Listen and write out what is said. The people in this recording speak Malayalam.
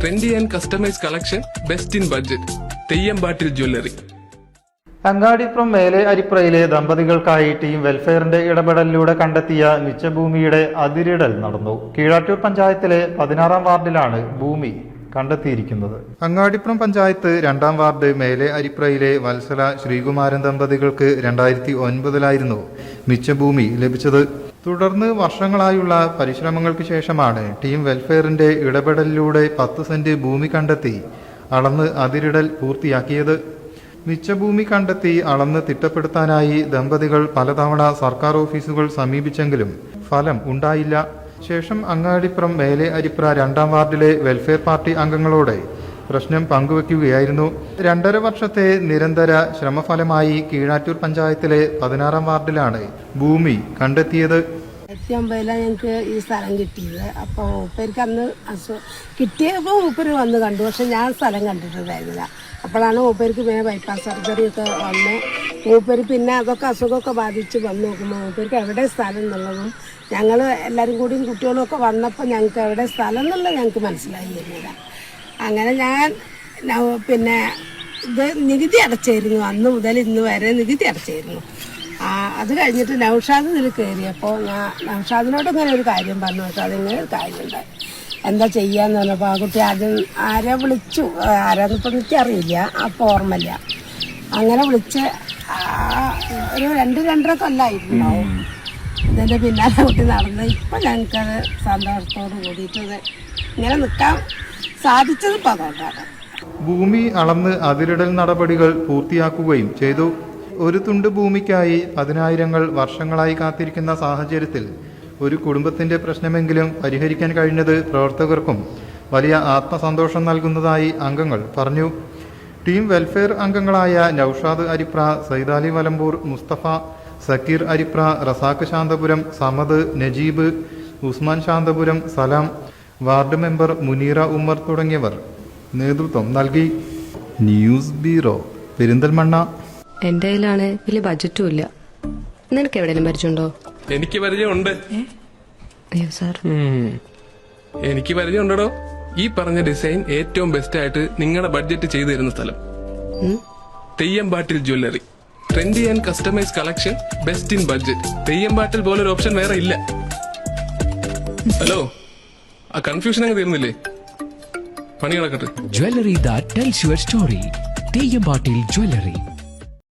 Trendy and customise collection, best in budget. തെയ്യമ്പാട്ടിൽ ജ്വല്ലറി. അങ്ങാടിപ്പുറം മേലെ അരിപ്രയിലെ ദമ്പതികൾക്കായി ടീം വെൽഫെയറിന്റെ ഇടപെടലിലൂടെ കണ്ടെത്തിയ മിച്ചഭൂമിയുടെ അതിരിടൽ നടന്നു. കീഴാറ്റൂർ പഞ്ചായത്തിലെ 16-ാം വാർഡിലാണ് ഭൂമി കണ്ടെത്തിയിരിക്കുന്നത്. അങ്ങാടിപ്പുറം പഞ്ചായത്ത് 2-ാം വാർഡ് മേലെ അരിപ്രയിലെ വത്സല ശ്രീകുമാരൻ ദമ്പതികൾക്ക് 2009-ലായിരുന്നു മിച്ചഭൂമി ലഭിച്ചത്. തുടർന്ന് വർഷങ്ങളായുള്ള പരിശ്രമങ്ങൾക്ക് ശേഷമാണ് ടീം വെൽഫെയറിന്റെ ഇടപെടലിലൂടെ 10 സെന്റ് ഭൂമി കണ്ടെത്തി അളന്ന് അതിരിടൽ പൂർത്തിയാക്കിയത്. മിച്ചഭൂമി കണ്ടെത്തി അളന്ന് തിട്ടപ്പെടുത്താനായി ദമ്പതികൾ പലതവണ സർക്കാർ ഓഫീസുകൾ സമീപിച്ചെങ്കിലും ഫലം ഉണ്ടായില്ല. ശേഷം അങ്ങാടിപ്പുറം മേലെ അരിപ്ര 2-ാം വാർഡിലെ വെൽഫെയർ പാർട്ടി അംഗങ്ങളോട് പ്രശ്നം പങ്കുവയ്ക്കുകയായിരുന്നു. 2.5 വർഷത്തെ നിരന്തര ശ്രമഫലമായി കീഴാറ്റൂർ പഞ്ചായത്തിലെ 16-ാം വാർഡിലാണ് ഭൂമി കണ്ടെത്തിയത്. 1999 ഞങ്ങൾക്ക് ഈ സ്ഥലം കിട്ടിയത്. അപ്പോൾ മൂപ്പർക്ക് അന്ന് കിട്ടിയപ്പോൾ മൂപ്പര് വന്ന് കണ്ടു. പക്ഷെ ഞാൻ സ്ഥലം കണ്ടിട്ടുണ്ടായിരുന്നില്ല. അപ്പോഴാണ് മൂപ്പർക്ക് പിന്നെ ബൈപ്പാസ് സർജറി ഒക്കെ വന്ന് മൂപ്പര് പിന്നെ അതൊക്കെ അസുഖമൊക്കെ ബാധിച്ച് വന്ന് നോക്കുമ്പോൾ മൂപ്പർക്ക് എവിടെ സ്ഥലം എന്നുള്ളതും ഞങ്ങൾ എല്ലാവരും കൂടിയും കുട്ടികളും ഒക്കെ വന്നപ്പോൾ ഞങ്ങൾക്ക് എവിടെ സ്ഥലം എന്നുള്ളത് ഞങ്ങൾക്ക് മനസ്സിലായിരുന്നില്ല. അങ്ങനെ ഞാൻ പിന്നെ ഇത് നികുതി അടച്ചായിരുന്നു. അന്ന് മുതൽ ഇന്ന് വരെ നികുതി അടച്ചായിരുന്നു. അത് കഴിഞ്ഞിട്ട് നൗഷാദ് ഇതിൽ കയറിയപ്പോൾ ഞാൻ നൗഷാദിനോട് ഇങ്ങനെ ഒരു കാര്യം പറഞ്ഞു. നൗഷാദ് ഇങ്ങനെ ഒരു കാര്യമുണ്ടായി, എന്താ ചെയ്യാന്ന് പറഞ്ഞപ്പോൾ ആ കുട്ടി ആദ്യം ആരെ വിളിച്ചു, ആരാന്നിപ്പോൾ എനിക്കറിയില്ല, അപ്പോൾ ഓർമ്മയില്ല. അങ്ങനെ വിളിച്ച് ഒരു 2-2.5 കൊല്ലമായിട്ടുണ്ടാവും ഇതിൻ്റെ പിന്നാലെ കുട്ടി നടന്ന്. ഇപ്പം ഞങ്ങൾക്കത് സന്തോഷത്തോട് കൂടിയിട്ടത് ഇങ്ങനെ നിൽക്കാൻ സാധിച്ചത് ഇപ്പോൾ അതുകൊണ്ടാണ്. ഭൂമി അളന്ന് അതിരിടൽ നടപടികൾ പൂർത്തിയാക്കുകയും ചെയ്തു. ഒരു തുണ്ട് ഭൂമിക്കായി 10,000 വർഷങ്ങളായി കാത്തിരിക്കുന്ന സാഹചര്യത്തിൽ ഒരു കുടുംബത്തിന്റെ പ്രശ്നമെങ്കിലും പരിഹരിക്കാൻ കഴിഞ്ഞത് പ്രവർത്തകർക്കും വലിയ ആത്മസന്തോഷം നൽകുന്നതായി അംഗങ്ങൾ പറഞ്ഞു. ടീം വെൽഫെയർ അംഗങ്ങളായ നൌഷാദ് അരിപ്ര, സൈദാലി വലമ്പൂർ, മുസ്തഫ, സക്കീർ അരിപ്ര, റസാഖ് ശാന്തപുരം, സമദ്, നജീബ്, ഉസ്മാൻ ശാന്തപുരം, സലാം, വാർഡ് മെമ്പർ മുനീറ ഉമ്മർ തുടങ്ങിയവർ നേതൃത്വം നൽകി. News bureau, Perinthalmanna. എന്റെ കയ്യിലാണ് വലിയ ബഡ്ജറ്റും ഇല്ല. നിനക്ക് എവിടെയും പരിചയമുണ്ടോ? എനിക്ക് പരിചയമുണ്ട്. അയ്യോ സാർ, എനിക്ക് പരിചയമുണ്ടോ. ഈ പറഞ്ഞ ഡിസൈൻ ഏറ്റവും ബെസ്റ്റ് ആയിട്ട് നിങ്ങളുടെ ബഡ്ജറ്റ് ചെയ്തു തരുന്ന സ്ഥലം Theyyampattil jewellery. Trendy and customise collection, best in budget. Theyyampattil പോലൊരു ഓപ്ഷൻ വേറെ ഇല്ല. ഹലോ, ആ കൺഫ്യൂഷൻ അങ്ങ് തീർന്നില്ലേ? പണി നടക്കട്ടെ. Jewelry that tells your story. തെയ്യമ്പാട്ടിൽ jewellery.